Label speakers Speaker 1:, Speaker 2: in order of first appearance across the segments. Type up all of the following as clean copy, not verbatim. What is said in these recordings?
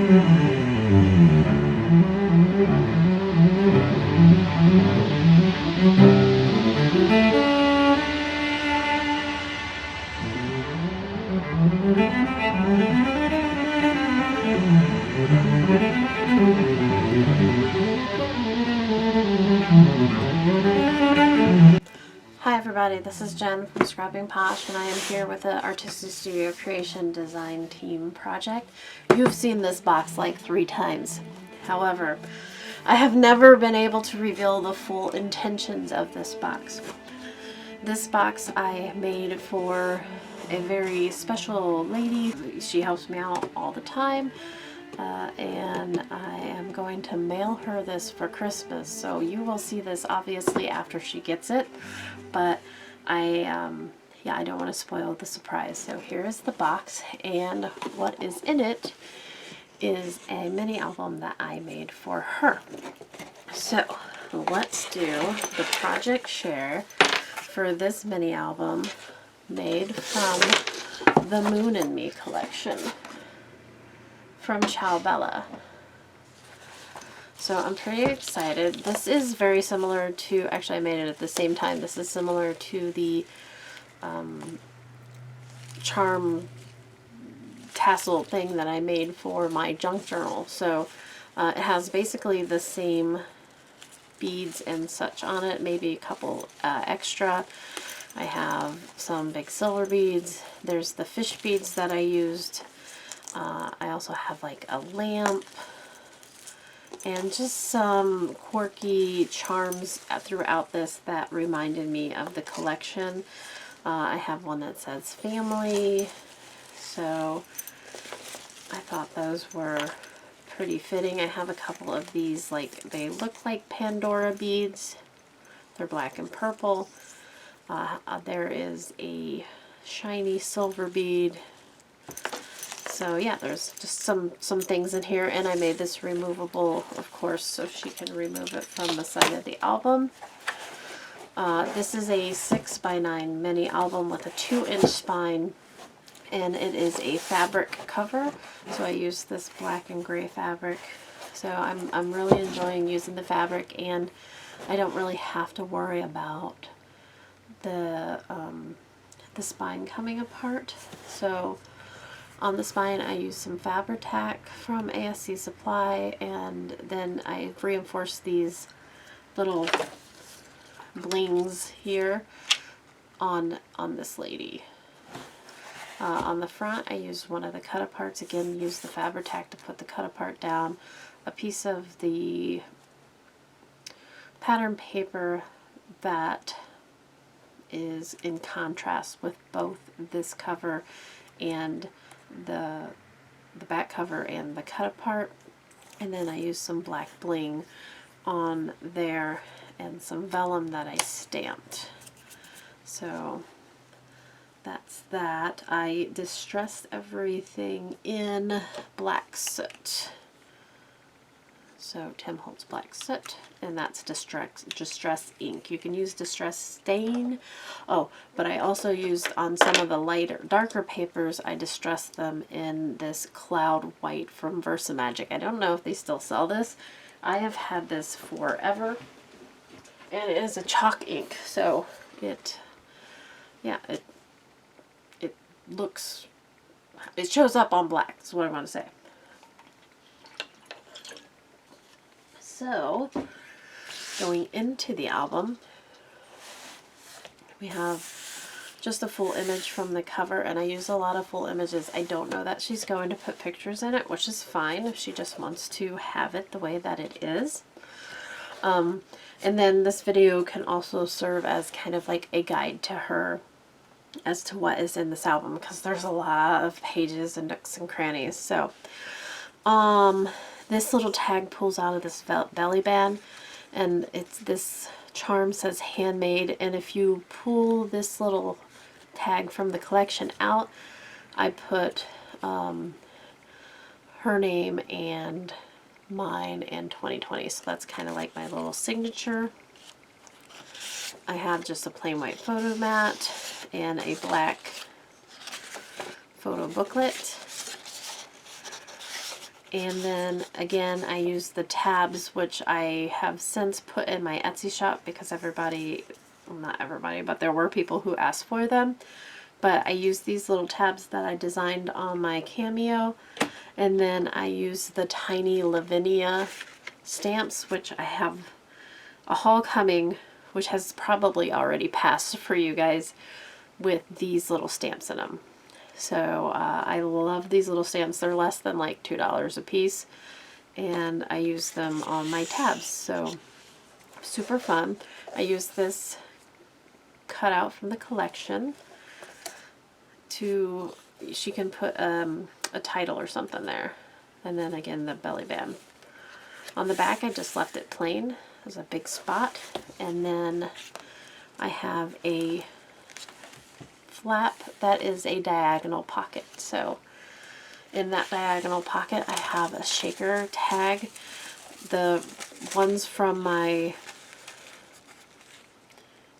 Speaker 1: Hi everybody, this is Jen from Scrapping Posh, and I am here with the Artistic Studio Creation Design Team project. You've seen this box like 3 times. However, I have never been able to reveal the full intentions of this box. This box I made for a very special lady. She helps me out all the time. And I am going to mail her this for Christmas, so you will see this obviously after she gets it, but I don't want to spoil the surprise. So here is the box, and what is in it is a mini album that I made for her. So let's do the project share for this mini album made from the Moon and Me collection from Ciao. So I'm pretty excited. This is very similar to, actually I made it at the same time, this is similar to the charm tassel thing that I made for my junk journal. So it has basically the same beads and such on it, maybe a couple extra. I have some big silver beads. There's the fish beads that I used. I also have like a lamp and just some quirky charms throughout this that reminded me of the collection. I have one that says family, so I thought those were pretty fitting. I have a couple of these, like, they look like Pandora beads. They're black and purple. There is a shiny silver bead. So yeah, there's just some things in here, and I made this removable, of course, so she can remove it from the side of the album. This is a 6x9 mini album with a 2-inch spine, and it is a fabric cover, so I used this black and gray fabric. So I'm really enjoying using the fabric, and I don't really have to worry about the spine coming apart. So on the spine I use some Fabri-Tac from ASC Supply, and then I reinforce these little blings here on this lady. On the front I used one of the cut-aparts, again use the Fabri-Tac to put the cut-apart down, a piece of the pattern paper that is in contrast with both this cover and the back cover and the cut apart, and then I used some black bling on there and some vellum that I stamped. So that's that. I distressed everything in black soot. So Tim Holtz black soot, and that's distress ink. You can use distress stain. Oh, but I also used on some of the darker papers, I distressed them in this cloud white from Versamagic. I don't know if they still sell this. I have had this forever, and it is a chalk ink, so it looks, it shows up on black, is what I want to say. So, going into the album, we have just a full image from the cover, and I use a lot of full images. I don't know that she's going to put pictures in it, which is fine if she just wants to have it the way that it is. And then this video can also serve as kind of like a guide to her as to what is in this album, because there's a lot of pages and nooks and crannies. So, this little tag pulls out of this belly band, and this charm says handmade, and if you pull this little tag from the collection out, I put her name and mine and 2020, so that's kind of like my little signature. I have just a plain white photo mat and a black photo booklet. And then again, I use the tabs, which I have since put in my Etsy shop because everybody, well, not everybody, but there were people who asked for them. But I use these little tabs that I designed on my Cameo. And then I use the tiny Lavinia stamps, which I have a haul coming, which has probably already passed for you guys, with these little stamps in them. So I love these little stamps. They're less than like $2 a piece, and I use them on my tabs. So super fun. I use this cutout from the collection to, she can put a title or something there. And then again, the belly band. On the back, I just left it plain. There's a big spot. And then I have a flap that is a diagonal pocket. So in that diagonal pocket, I have a shaker tag. The ones from my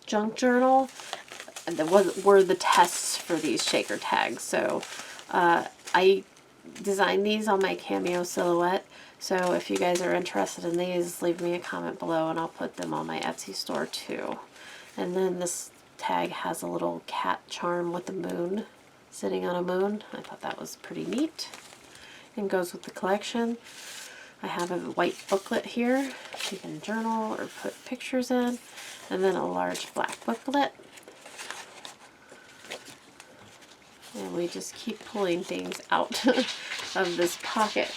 Speaker 1: junk journal were the tests for these shaker tags. So I designed these on my Cameo silhouette. So if you guys are interested in these, leave me a comment below and I'll put them on my Etsy store too. And then this tag has a little cat charm with a moon, sitting on a moon. I thought that was pretty neat and goes with the collection. I have a white booklet here. You can journal or put pictures in. And then a large black booklet. And we just keep pulling things out of this pocket.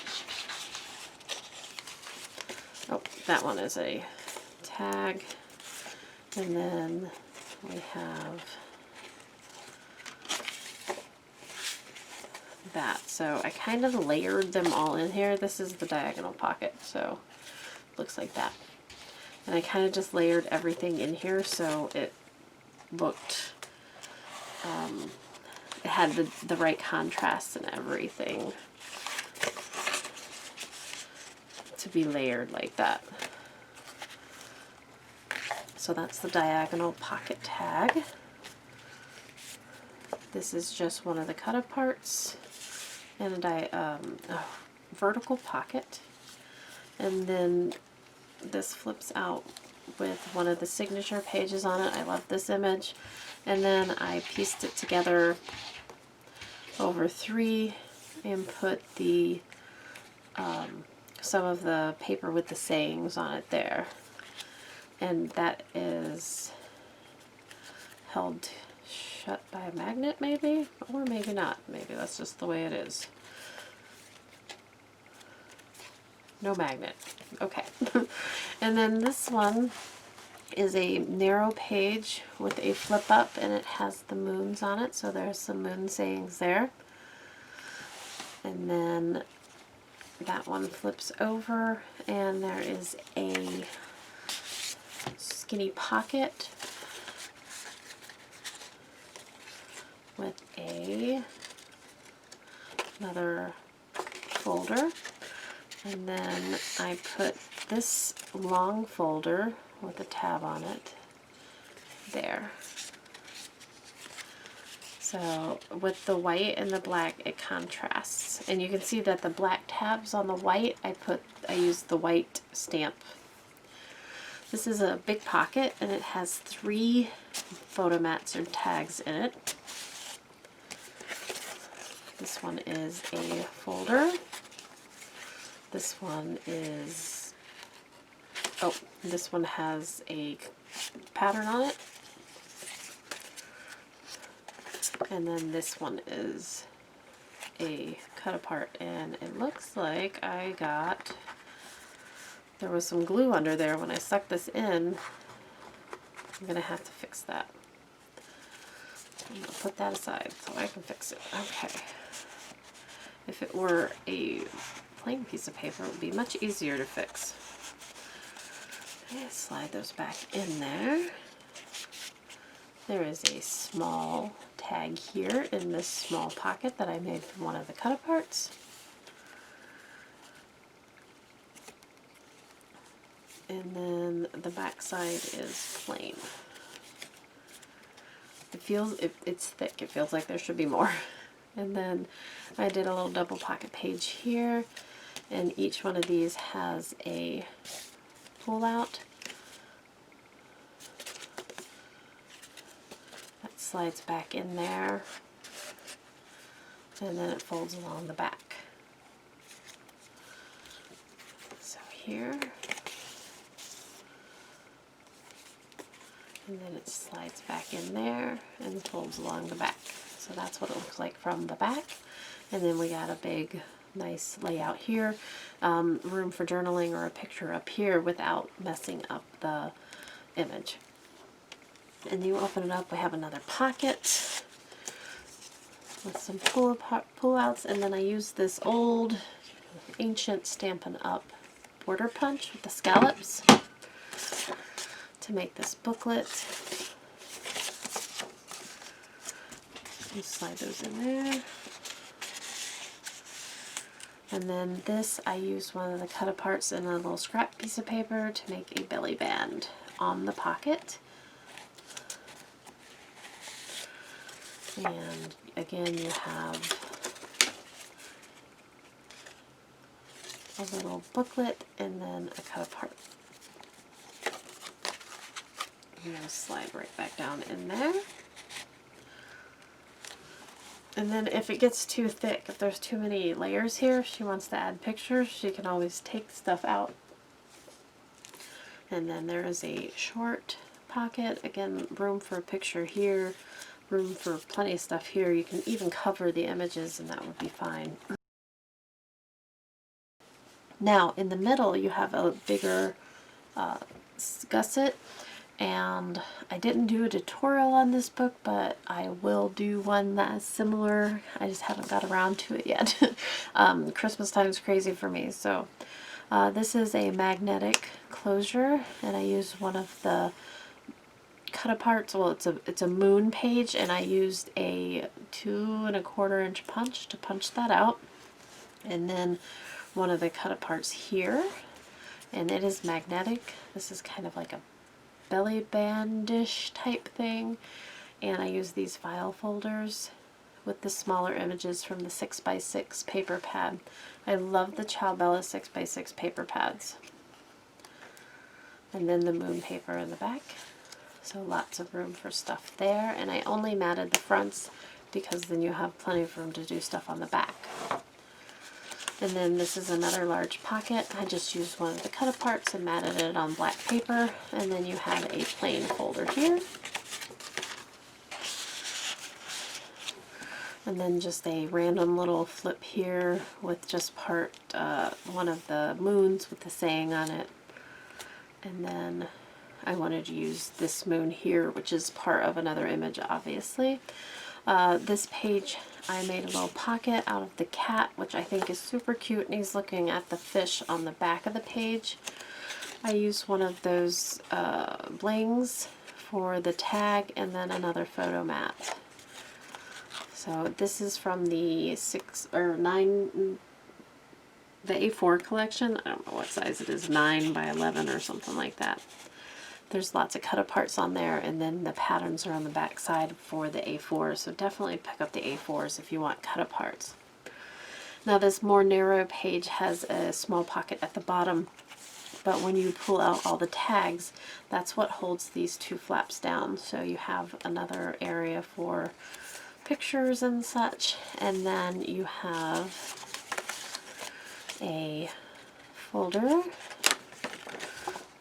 Speaker 1: Oh, that one is a tag. And then we have that. So I kind of layered them all in here. This is the diagonal pocket, so it looks like that. And I kind of just layered everything in here so it looked, it had the right contrast and everything to be layered like that. So that's the diagonal pocket tag. This is just one of the cut aparts and a vertical pocket. And then this flips out with one of the signature pages on it. I love this image. And then I pieced it together over 3 and put the some of the paper with the sayings on it there. And that is held shut by a magnet maybe, or maybe not. Maybe that's just the way it is. No magnet. Okay. And then this one is a narrow page with a flip up, and it has the moons on it, so there's some moon sayings there. And then that one flips over, and there is a skinny pocket with another folder. And then I put this long folder with a tab on it there. So with the white and the black, it contrasts. And you can see that the black tabs on the white, I used the white stamp. This is a big pocket, and it has 3 photo mats or tags in it. This one is a folder. This one is, oh, this one has a pattern on it. And then this one is a cut apart, and it looks like there was some glue under there when I stuck this in. I'm gonna have to fix that. I'm gonna put that aside so I can fix it. Okay. If it were a plain piece of paper, it would be much easier to fix. Okay, slide those back in there. There is a small tag here in this small pocket that I made from one of the cut aparts. And then the back side is plain. It's thick. It feels like there should be more. And then I did a little double pocket page here. And each one of these has a pull out that slides back in there, and then it folds along the back. So here, and then it slides back in there and folds along the back. So that's what it looks like from the back. And then we got a big, nice layout here, room for journaling or a picture up here without messing up the image. And you open it up, we have another pocket with some pull-outs, and then I use this old, ancient Stampin' Up! Border punch with the scallops to make this booklet. You slide those in there. And then this, I used one of the cut-aparts in a little scrap piece of paper to make a belly band on the pocket. And again, you have a little booklet and then a cut-apart. I'm going to slide right back down in there. And then if it gets too thick, if there's too many layers here, she wants to add pictures, she can always take stuff out. And then there is a short pocket, again, room for a picture here, room for plenty of stuff here. You can even cover the images and that would be fine. Now in the middle you have a bigger gusset, and I didn't do a tutorial on this book, but I will do one that's similar. I just haven't got around to it yet. Christmas time is crazy for me. So this is a magnetic closure, and I used one of the cut-aparts. Well, it's a moon page, and I used a 2 1/4 inch punch to punch that out, and then one of the cut-aparts here, and it is magnetic. This is kind of like a belly bandish type thing, and I use these file folders with the smaller images from the 6x6 paper pad. I love the Ciao 6x6 paper pads. And then the moon paper in the back, so lots of room for stuff there. And I only matted the fronts because then you have plenty of room to do stuff on the back. And then this is another large pocket. I just used one of the cut-aparts and matted it on black paper. And then you have a plain folder here. And then just a random little flip here with just one of the moons with the saying on it. And then I wanted to use this moon here, which is part of another image, obviously. This page, I made a little pocket out of the cat, which I think is super cute, and he's looking at the fish on the back of the page. I used one of those blings for the tag, and then another photo mat. So this is from the the A4 collection. I don't know what size it is, 9 by 11 or something like that. There's lots of cut-aparts on there, and then the patterns are on the back side for the A4, so definitely pick up the A4s if you want cut-aparts. Now this more narrow page has a small pocket at the bottom, but when you pull out all the tags, that's what holds these two flaps down. So you have another area for pictures and such, and then you have a folder,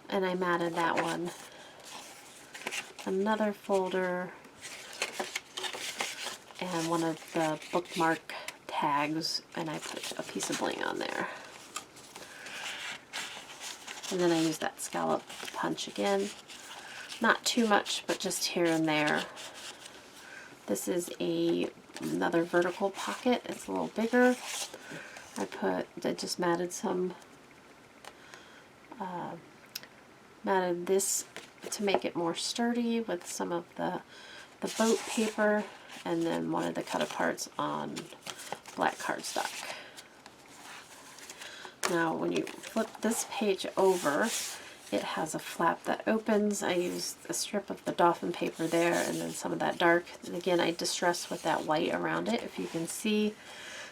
Speaker 1: and I matted that one. Another folder, and one of the bookmark tags, and I put a piece of bling on there. And then I use that scallop punch again. Not too much, but just here and there. This is another vertical pocket. It's a little bigger. I just matted matted this to make it more sturdy with some of the boat paper, and then one of the cut-aparts on black cardstock. Now when you flip this page over, it has a flap that opens. I used a strip of the dolphin paper there, and then some of that dark, and again I distressed with that white around it, if you can see.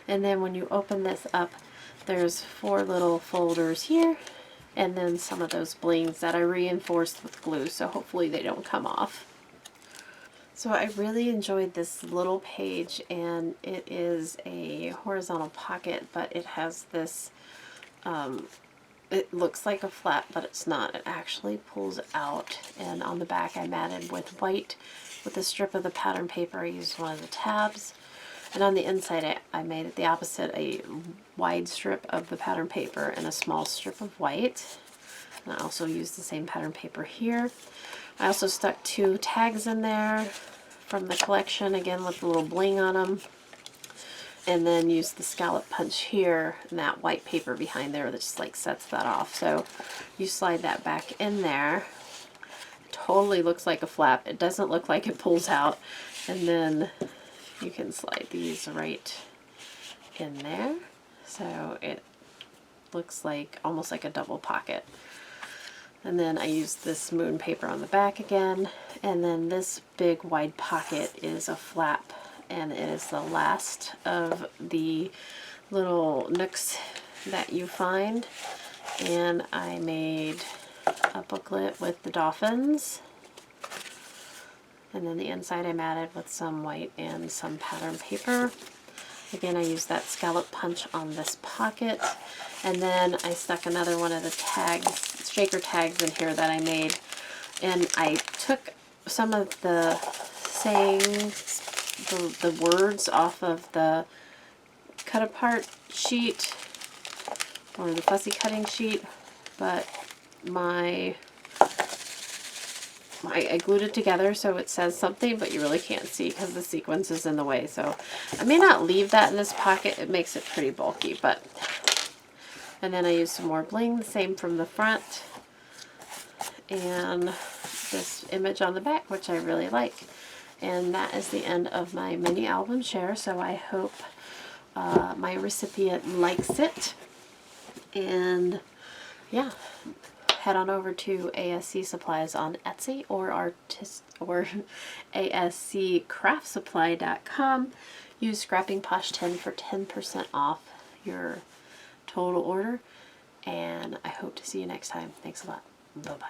Speaker 1: And then when you open this up, There's 4 little folders here, and then some of those blings that I reinforced with glue, so hopefully they don't come off. So I really enjoyed this little page, and it is a horizontal pocket, but it has this, it looks like a flap, but it's not. It actually pulls out, and on the back I matted with white with a strip of the pattern paper. I used one of the tabs, and on the inside I made it the opposite, a wide strip of the pattern paper and a small strip of white. And I also used the same pattern paper here. I also stuck 2 tags in there from the collection, again with a little bling on them. And then used the scallop punch here and that white paper behind there that just like sets that off. So you slide that back in there. Totally looks like a flap. It doesn't look like it pulls out. And then you can slide these right in there. So it looks like almost like a double pocket. And then I used this moon paper on the back again. And then this big wide pocket is a flap, and it is the last of the little nooks that you find. And I made a booklet with the dolphins. And then the inside I matted with some white and some pattern paper. Again, I used that scallop punch on this pocket. And then I stuck another one of the tags, shaker tags in here that I made. And I took some of the sayings, the words off of the cut apart sheet, or the fussy cutting sheet, but I glued it together so it says something, but you really can't see because the sequence is in the way. So I may not leave that in this pocket. It makes it pretty bulky, but. And then I used some more bling, the same from the front, and this image on the back, which I really like. And that is the end of my mini album share. So I hope my recipient likes it. And yeah. Head on over to ASC Supplies on Etsy or ASCCraftSupply.com. Use Scrapping Posh 10 for 10% off your total order. And I hope to see you next time. Thanks a lot. Bye-bye.